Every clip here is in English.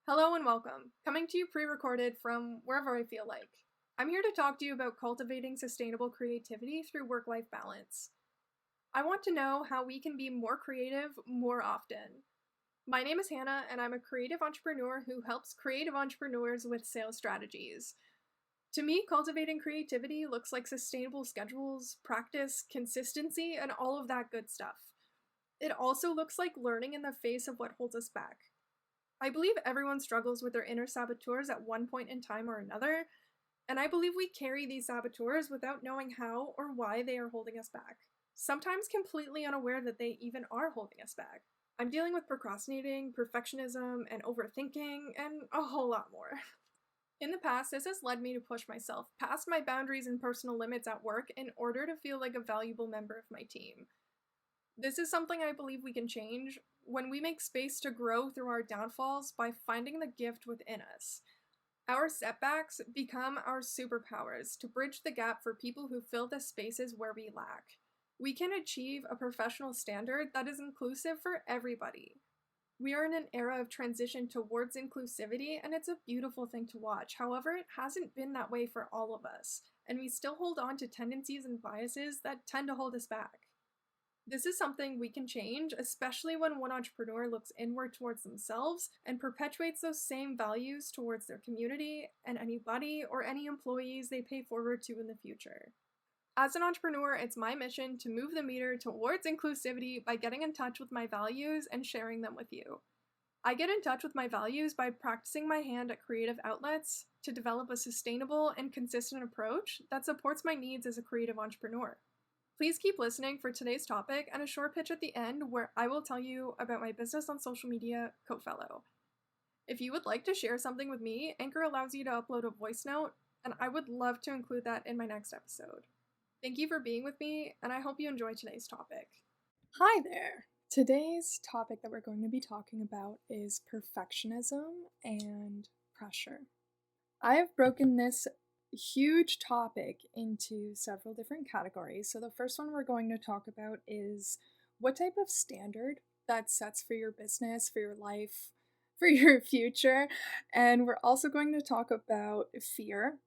Hello and welcome. Coming to you pre-recorded from wherever I feel like. I'm here to talk to you about cultivating sustainable creativity through work-life balance. I want to know how we can be more creative more often. My name is Hannah, and I'm a creative entrepreneur who helps creative entrepreneurs with sales strategies. To me, cultivating creativity looks like sustainable schedules, practice, consistency, and all of that good stuff. It also looks like learning in the face of what holds us back. I believe everyone struggles with their inner saboteurs at one point in time or another, and I believe we carry these saboteurs without knowing how or why they are holding us back, sometimes completely unaware that they even are holding us back. I'm dealing with procrastinating, perfectionism, and overthinking, and a whole lot more. In the past, this has led me to push myself past my boundaries and personal limits at work in order to feel like a valuable member of my team. This is something I believe we can change when we make space to grow through our downfalls by finding the gift within us. Our setbacks become our superpowers to bridge the gap for people who fill the spaces where we lack. We can achieve a professional standard that is inclusive for everybody. We are in an era of transition towards inclusivity, and it's a beautiful thing to watch. However, it hasn't been that way for all of us, and we still hold on to tendencies and biases that tend to hold us back. This is something we can change, especially when one entrepreneur looks inward towards themselves and perpetuates those same values towards their community and anybody or any employees they pay forward to in the future. As an entrepreneur, it's my mission to move the meter towards inclusivity by getting in touch with my values and sharing them with you. I get in touch with my values by practicing my hand at creative outlets to develop a sustainable and consistent approach that supports my needs as a creative entrepreneur. Please keep listening for today's topic and a short pitch at the end where I will tell you about my business on social media, CoFellow. If you would like to share something with me, Anchor allows you to upload a voice note, and I would love to include that in my next episode. Thank you for being with me, and I hope you enjoy today's topic. Hi there! Today's topic that we're going to be talking about is perfectionism and pressure. I have broken this huge topic into several different categories. So the first one we're going to talk about is what type of standard that sets for your business, for your life, for your future. And we're also going to talk about fear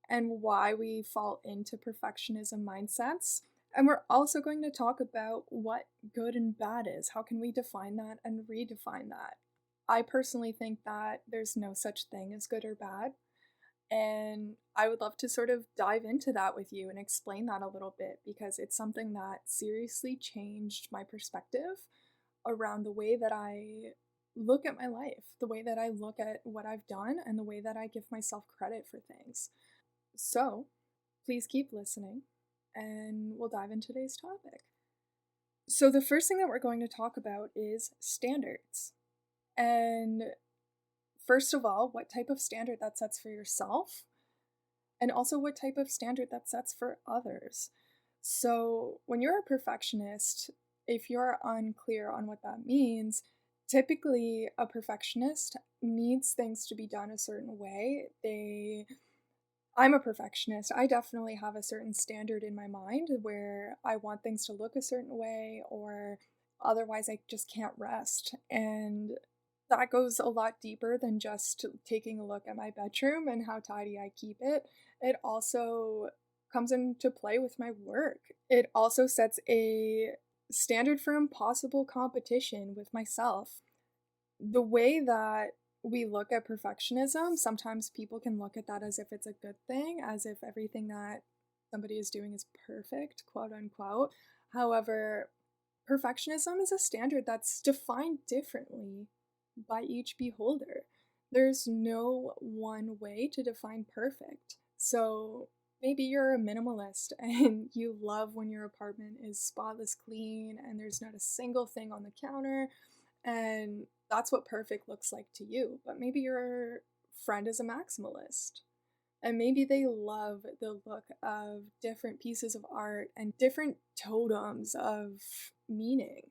and why we fall into perfectionism mindsets. And we're also going to talk about what good and bad is. How can we define that and redefine that? I personally think that there's no such thing as good or bad. And I would love to sort of dive into that with you and explain that a little bit because it's something that seriously changed my perspective around the way that I look at my life, the way that I look at what I've done, and the way that I give myself credit for things. So, please keep listening and we'll dive into today's topic. So, the first thing that we're going to talk about is standards. And first of all, what type of standard that sets for yourself, and also what type of standard that sets for others. So when you're a perfectionist, if you're unclear on what that means, typically a perfectionist needs things to be done a certain way. I'm a perfectionist. I definitely have a certain standard in my mind where I want things to look a certain way, or otherwise I just can't rest. And that goes a lot deeper than just taking a look at my bedroom and how tidy I keep it. It also comes into play with my work. It also sets a standard for impossible competition with myself. The way that we look at perfectionism, sometimes people can look at that as if it's a good thing, as if everything that somebody is doing is perfect, quote unquote. However, perfectionism is a standard that's defined differently by each beholder. There's no one way to define perfect. So maybe you're a minimalist and you love when your apartment is spotless clean and there's not a single thing on the counter, and that's what perfect looks like to you. But maybe your friend is a maximalist and maybe they love the look of different pieces of art and different totems of meaning,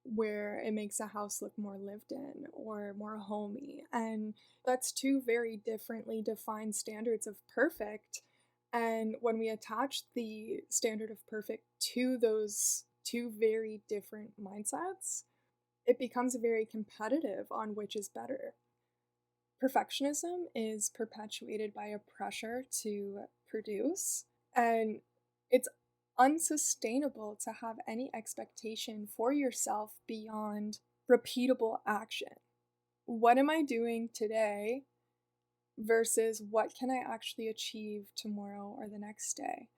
where it makes a house look more lived in or more homey. And that's two very differently defined standards of perfect. And when we attach the standard of perfect to those two very different mindsets, it becomes very competitive on which is better. Perfectionism is perpetuated by a pressure to produce, and it's unsustainable to have any expectation for yourself beyond repeatable action. What am I doing today versus what can I actually achieve tomorrow or the next day?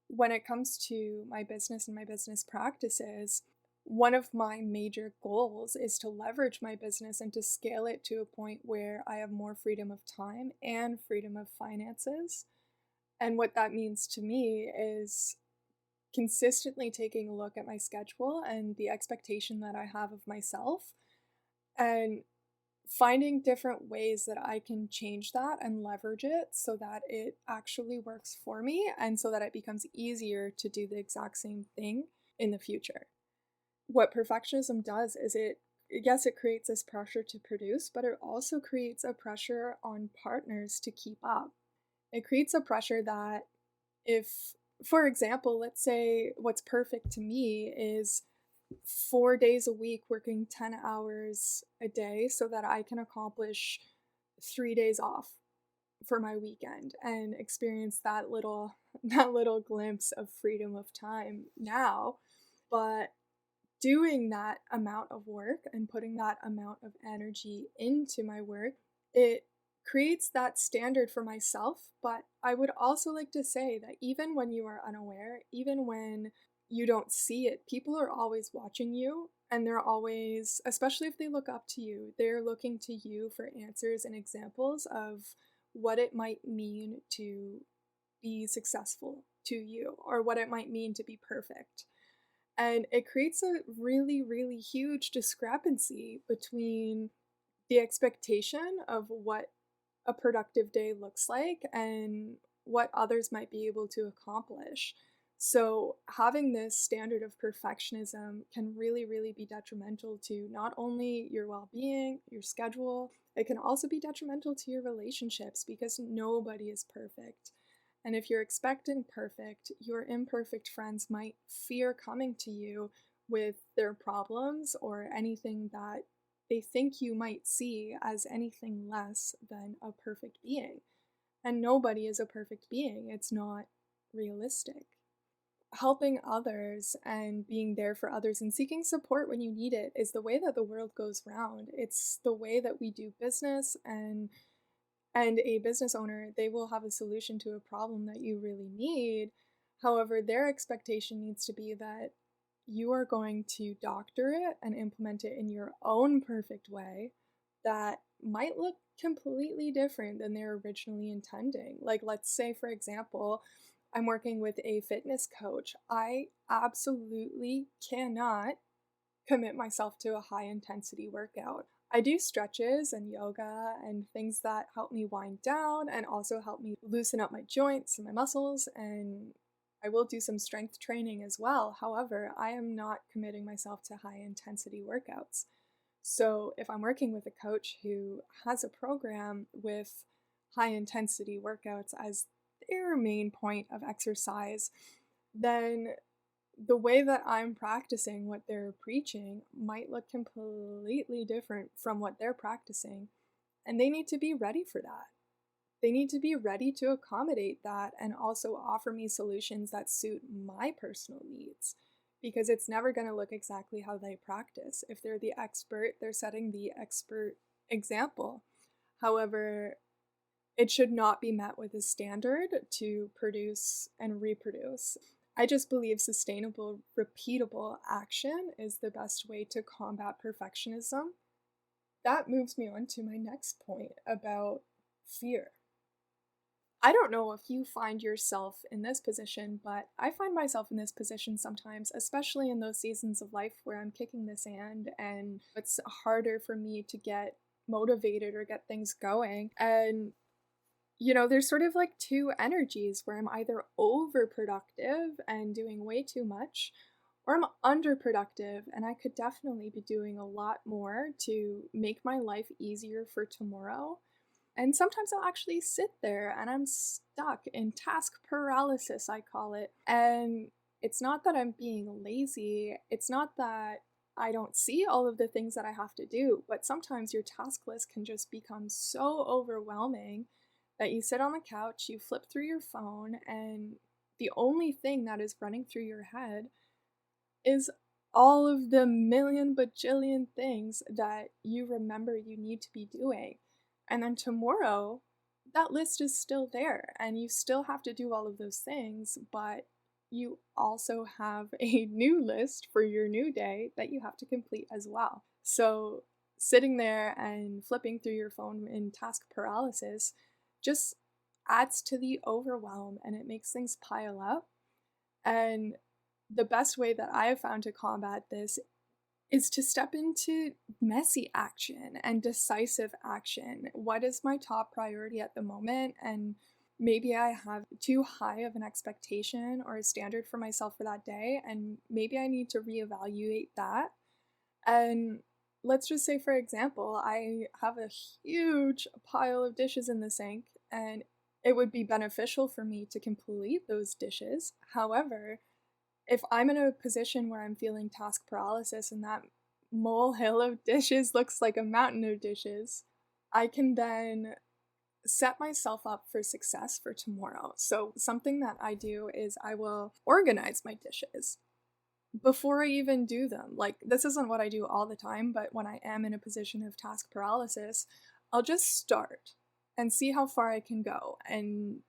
When it comes to my business and my business practices, one of my major goals is to leverage my business and to scale it to a point where I have more freedom of time and freedom of finances. And what that means to me is consistently taking a look at my schedule and the expectation that I have of myself and finding different ways that I can change that and leverage it so that it actually works for me and so that it becomes easier to do the exact same thing in the future. What perfectionism does is it creates this pressure to produce, but it also creates a pressure on partners to keep up. It creates a pressure that if, for example, let's say what's perfect to me is 4 days a week working 10 hours a day so that I can accomplish 3 days off for my weekend and experience that little glimpse of freedom of time now. But doing that amount of work and putting that amount of energy into my work, it creates that standard for myself. But I would also like to say that even when you are unaware, even when you don't see it, people are always watching you, and they're always, especially if they look up to you, they're looking to you for answers and examples of what it might mean to be successful to you or what it might mean to be perfect. And it creates a really, really huge discrepancy between the expectation of what a productive day looks like and what others might be able to accomplish. So having this standard of perfectionism can really, really be detrimental to not only your well-being, your schedule, it can also be detrimental to your relationships because nobody is perfect. And if you're expecting perfect, your imperfect friends might fear coming to you with their problems or anything that they think you might see as anything less than a perfect being. And nobody is a perfect being. It's not realistic. Helping others and being there for others and seeking support when you need it is the way that the world goes round. It's the way that we do business, and a business owner, they will have a solution to a problem that you really need. However, their expectation needs to be that you are going to doctor it and implement it in your own perfect way that might look completely different than they're originally intending. Like, let's say, for example, I'm working with a fitness coach. I absolutely cannot commit myself to a high intensity workout. I do stretches and yoga and things that help me wind down and also help me loosen up my joints and my muscles, and I will do some strength training as well. However, I am not committing myself to high intensity workouts. So if I'm working with a coach who has a program with high intensity workouts as their main point of exercise, then the way that I'm practicing what they're preaching might look completely different from what they're practicing. And they need to be ready for that. They need to be ready to accommodate that and also offer me solutions that suit my personal needs. Because it's never going to look exactly how they practice. If they're the expert, they're setting the expert example. However, it should not be met with a standard to produce and reproduce. I just believe sustainable, repeatable action is the best way to combat perfectionism. That moves me on to my next point about fear. I don't know if you find yourself in this position, but I find myself in this position sometimes, especially in those seasons of life where I'm kicking the sand and it's harder for me to get motivated or get things going. And there's sort of like two energies where I'm either overproductive and doing way too much, or I'm underproductive and I could definitely be doing a lot more to make my life easier for tomorrow. And sometimes I'll actually sit there and I'm stuck in task paralysis, I call it. And it's not that I'm being lazy, it's not that I don't see all of the things that I have to do, but sometimes your task list can just become so overwhelming that you sit on the couch, you flip through your phone, and the only thing that is running through your head is all of the million bajillion things that you remember you need to be doing. And then tomorrow, that list is still there, and you still have to do all of those things, but you also have a new list for your new day that you have to complete as well. So, sitting there and flipping through your phone in task paralysis just adds to the overwhelm, and it makes things pile up. And the best way that I have found to combat this is to step into messy action and decisive action. What is my top priority at the moment? And maybe I have too high of an expectation or a standard for myself for that day, and maybe I need to reevaluate that. And let's just say, for example, I have a huge pile of dishes in the sink, and it would be beneficial for me to complete those dishes. However, if I'm in a position where I'm feeling task paralysis and that molehill of dishes looks like a mountain of dishes, I can then set myself up for success for tomorrow. So something that I do is I will organize my dishes before I even do them. Like, this isn't what I do all the time, but when I am in a position of task paralysis, I'll just start and see how far I can go. And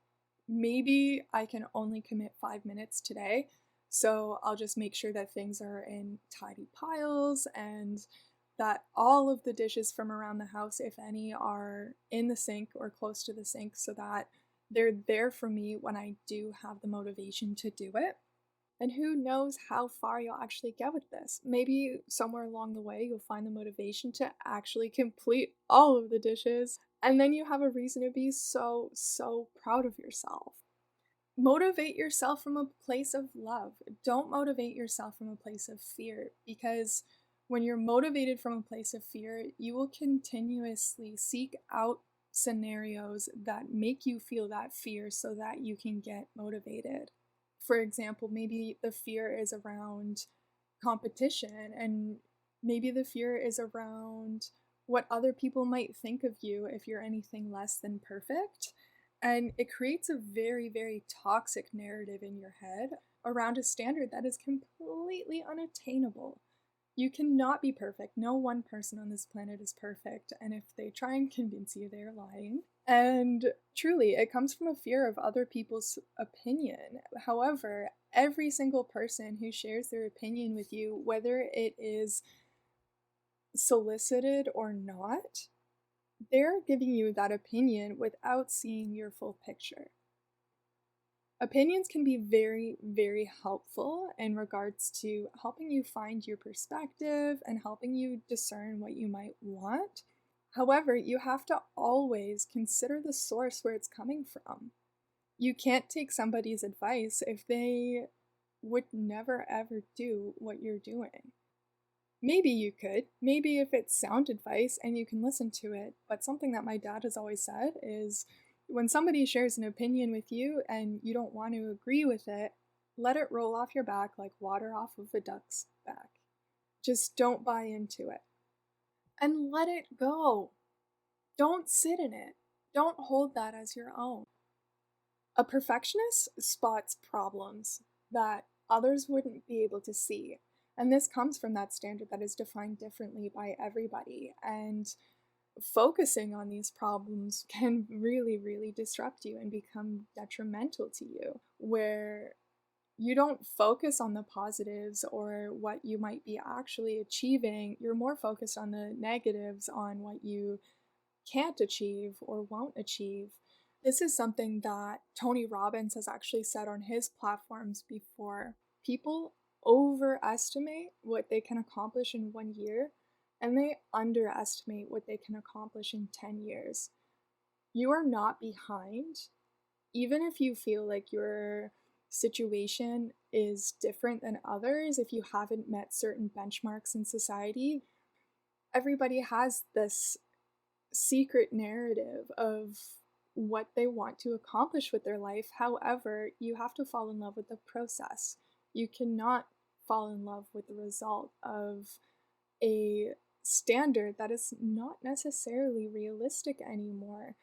maybe I can only commit 5 minutes today. So I'll just make sure that things are in tidy piles and that all of the dishes from around the house, if any, are in the sink or close to the sink so that they're there for me when I do have the motivation to do it. And who knows how far you'll actually get with this. Maybe somewhere along the way you'll find the motivation to actually complete all of the dishes, and then you have a reason to be so, so proud of yourself. Motivate yourself from a place of love. Don't motivate yourself from a place of fear, because when you're motivated from a place of fear, you will continuously seek out scenarios that make you feel that fear so that you can get motivated. For example, maybe the fear is around competition, and maybe the fear is around what other people might think of you if you're anything less than perfect. And it creates a very, very toxic narrative in your head around a standard that is completely unattainable. You cannot be perfect. No one person on this planet is perfect. And if they try and convince you, they're lying. And truly, it comes from a fear of other people's opinion. However, every single person who shares their opinion with you, whether it is solicited or not, they're giving you that opinion without seeing your full picture. Opinions can be very, very helpful in regards to helping you find your perspective and helping you discern what you might want. However, you have to always consider the source where it's coming from. You can't take somebody's advice if they would never ever do what you're doing. Maybe you could. Maybe if it's sound advice and you can listen to it. But something that my dad has always said is when somebody shares an opinion with you and you don't want to agree with it, let it roll off your back like water off of a duck's back. Just don't buy into it. And let it go. Don't sit in it. Don't hold that as your own. A perfectionist spots problems that others wouldn't be able to see. And this comes from that standard that is defined differently by everybody. And focusing on these problems can really, really disrupt you and become detrimental to you, where you don't focus on the positives or what you might be actually achieving. You're more focused on the negatives, on what you can't achieve or won't achieve. This is something that Tony Robbins has actually said on his platforms before. People overestimate what they can accomplish in 1 year, and they underestimate what they can accomplish in 10 years. You are not behind. Even if you feel like your situation is different than others, if you haven't met certain benchmarks in society, everybody has this secret narrative of what they want to accomplish with their life. However, you have to fall in love with the process. You cannot fall in love with the result of a standard that is not necessarily realistic anymore.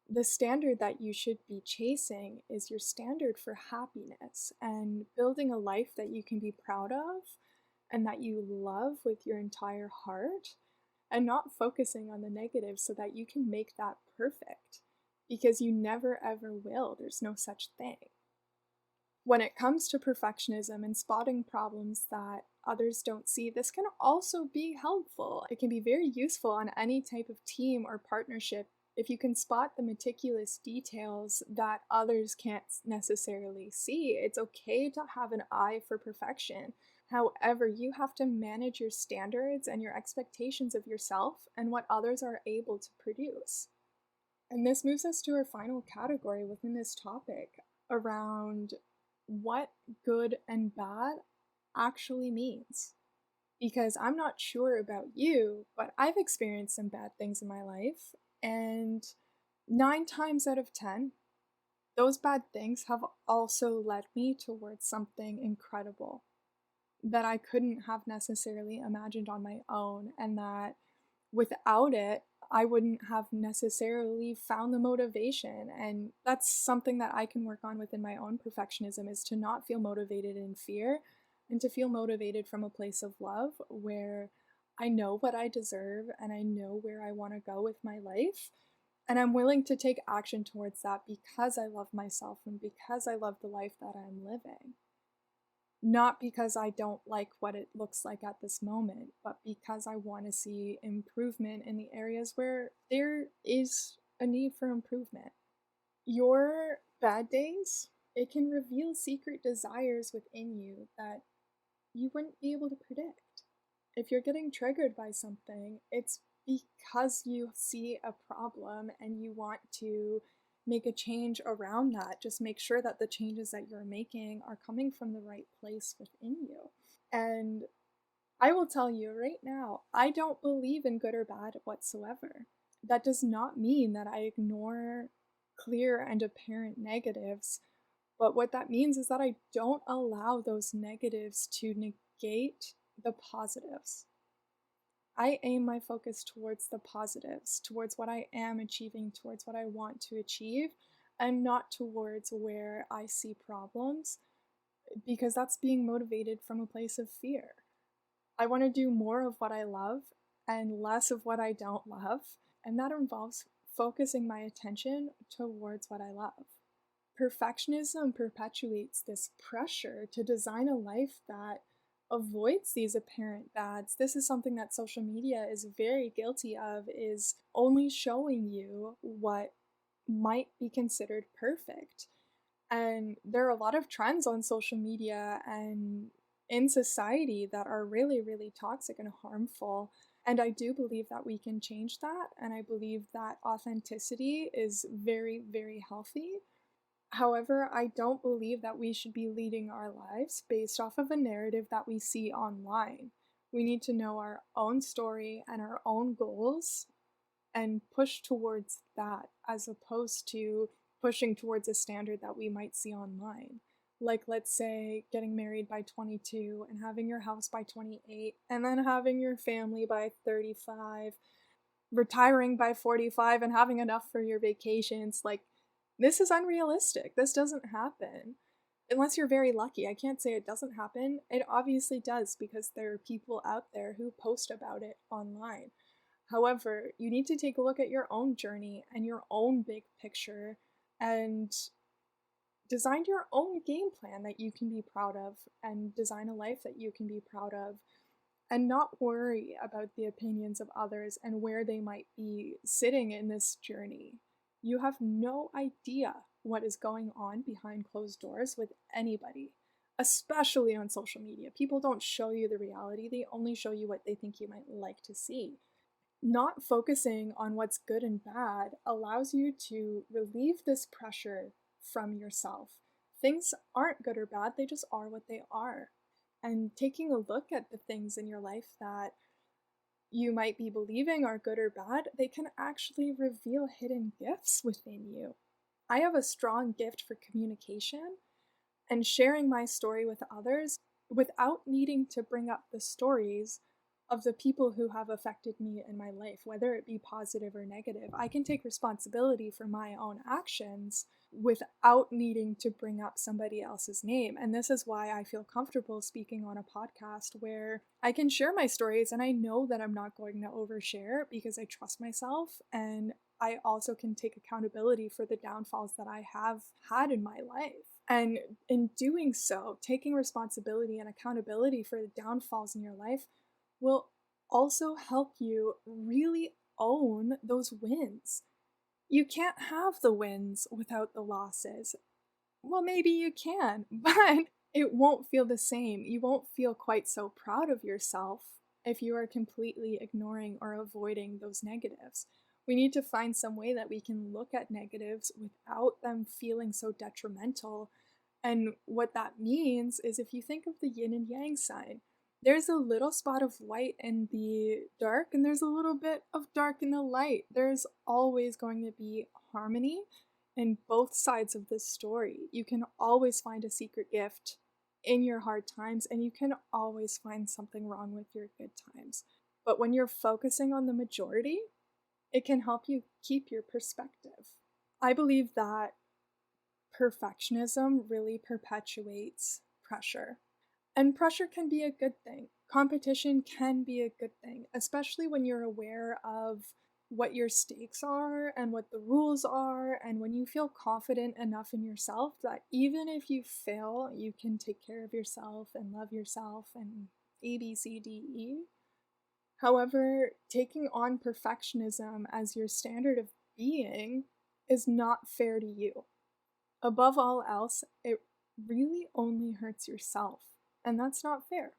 The standard that you should be chasing is your standard for happiness and building a life that you can be proud of and that you love with your entire heart, and not focusing on the negative so that you can make that perfect, because you never ever will. There's no such thing. When it comes to perfectionism and spotting problems that others don't see, this can also be helpful. It can be very useful on any type of team or partnership if you can spot the meticulous details that others can't necessarily see. It's okay to have an eye for perfection. However, you have to manage your standards and your expectations of yourself and what others are able to produce. And this moves us to our final category within this topic around what good and bad actually means. Because I'm not sure about you, but I've experienced some bad things in my life, and 9 times out of 10, those bad things have also led me towards something incredible that I couldn't have necessarily imagined on my own, and that without it, I wouldn't have necessarily found the motivation. And that's something that I can work on within my own perfectionism, is to not feel motivated in fear and to feel motivated from a place of love where I know what I deserve and I know where I want to go with my life. And I'm willing to take action towards that because I love myself and because I love the life that I'm living. Not because I don't like what it looks like at this moment, but because I want to see improvement in the areas where there is a need for improvement. Your bad days, it can reveal secret desires within you that you wouldn't be able to predict. If you're getting triggered by something, it's because you see a problem and you want to make a change around that. Just make sure that the changes that you're making are coming from the right place within you. And I will tell you right now, I don't believe in good or bad whatsoever. That does not mean that I ignore clear and apparent negatives, but what that means is that I don't allow those negatives to negate the positives. I aim my focus towards the positives, towards what I am achieving, towards what I want to achieve, and not towards where I see problems, because that's being motivated from a place of fear. I want to do more of what I love and less of what I don't love, and that involves focusing my attention towards what I love. Perfectionism perpetuates this pressure to design a life that avoids these apparent bads. This is something that social media is very guilty of, is only showing you what might be considered perfect. And there are a lot of trends on social media and in society that are really, really toxic and harmful. And I do believe that we can change that. And I believe that authenticity is very, very healthy. However, I don't believe that we should be leading our lives based off of a narrative that we see online. We need to know our own story and our own goals and push towards that, as opposed to pushing towards a standard that we might see online. Like, let's say, getting married by 22 and having your house by 28, and then having your family by 35, retiring by 45, and having enough for your vacations. Like, this is unrealistic. This doesn't happen. Unless you're very lucky. I can't say it doesn't happen. It obviously does, because there are people out there who post about it online. However, you need to take a look at your own journey and your own big picture and design your own game plan that you can be proud of, and design a life that you can be proud of, and not worry about the opinions of others and where they might be sitting in this journey. You have no idea what is going on behind closed doors with anybody, especially on social media. People don't show you the reality, they only show you what they think you might like to see. Not focusing on what's good and bad allows you to relieve this pressure from yourself. Things aren't good or bad, they just are what they are. And taking a look at the things in your life that you might be believing are good or bad, they can actually reveal hidden gifts within you. I have a strong gift for communication and sharing my story with others without needing to bring up the stories of the people who have affected me in my life, whether it be positive or negative. I can take responsibility for my own actions without needing to bring up somebody else's name. And this is why I feel comfortable speaking on a podcast where I can share my stories and I know that I'm not going to overshare because I trust myself, and I also can take accountability for the downfalls that I have had in my life. And in doing so, taking responsibility and accountability for the downfalls in your life will also help you really own those wins. You can't have the wins without the losses. Well, maybe you can, but it won't feel the same. You won't feel quite so proud of yourself if you are completely ignoring or avoiding those negatives. We need to find some way that we can look at negatives without them feeling so detrimental. And what that means is, if you think of the yin and yang sign, there's a little spot of light in the dark, and there's a little bit of dark in the light. There's always going to be harmony in both sides of this story. You can always find a secret gift in your hard times, and you can always find something wrong with your good times. But when you're focusing on the majority, it can help you keep your perspective. I believe that perfectionism really perpetuates pressure. And pressure can be a good thing. Competition can be a good thing, especially when you're aware of what your stakes are and what the rules are, and when you feel confident enough in yourself that even if you fail, you can take care of yourself and love yourself and A, B, C, D, E. However, taking on perfectionism as your standard of being is not fair to you. Above all else, it really only hurts yourself, and that's not fair.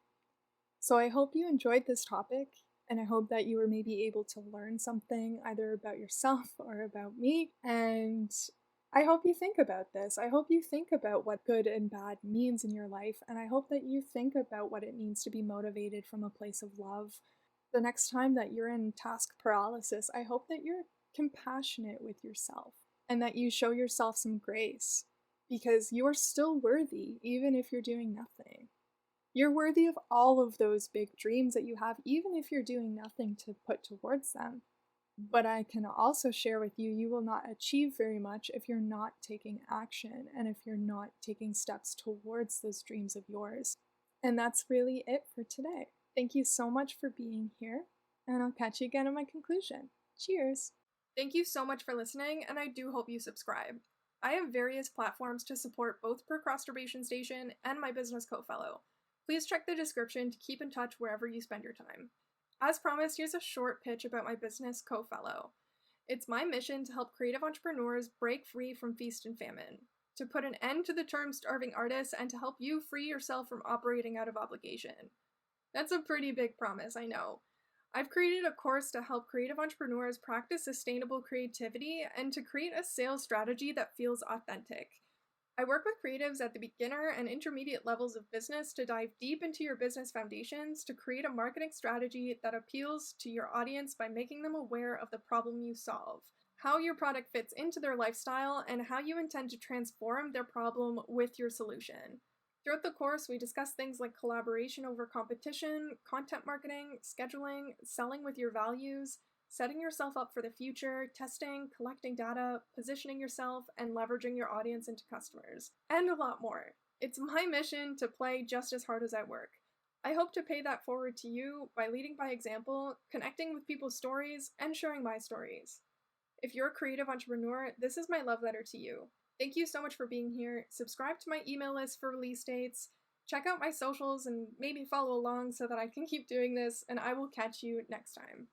So I hope you enjoyed this topic, and I hope that you were maybe able to learn something either about yourself or about me, and I hope you think about this. I hope you think about what good and bad means in your life, and I hope that you think about what it means to be motivated from a place of love. The next time that you're in task paralysis, I hope that you're compassionate with yourself and that you show yourself some grace, because you are still worthy even if you're doing nothing. You're worthy of all of those big dreams that you have, even if you're doing nothing to put towards them. But I can also share with you, you will not achieve very much if you're not taking action and if you're not taking steps towards those dreams of yours. And that's really it for today. Thank you so much for being here, and I'll catch you again in my conclusion. Cheers! Thank you so much for listening, and I do hope you subscribe. I have various platforms to support both Procrastination Station and my business co-fellow. Please check the description to keep in touch wherever you spend your time. As promised, here's a short pitch about my business co-fellow. It's my mission to help creative entrepreneurs break free from feast and famine, to put an end to the term starving artists, and to help you free yourself from operating out of obligation. That's a pretty big promise, I know. I've created a course to help creative entrepreneurs practice sustainable creativity and to create a sales strategy that feels authentic. I work with creatives at the beginner and intermediate levels of business to dive deep into your business foundations to create a marketing strategy that appeals to your audience by making them aware of the problem you solve, how your product fits into their lifestyle, and how you intend to transform their problem with your solution. Throughout the course, we discuss things like collaboration over competition, content marketing, scheduling, selling with your values, setting yourself up for the future, testing, collecting data, positioning yourself, and leveraging your audience into customers, and a lot more. It's my mission to play just as hard as I work. I hope to pay that forward to you by leading by example, connecting with people's stories, and sharing my stories. If you're a creative entrepreneur, this is my love letter to you. Thank you so much for being here. Subscribe to my email list for release dates. Check out my socials and maybe follow along so that I can keep doing this, and I will catch you next time.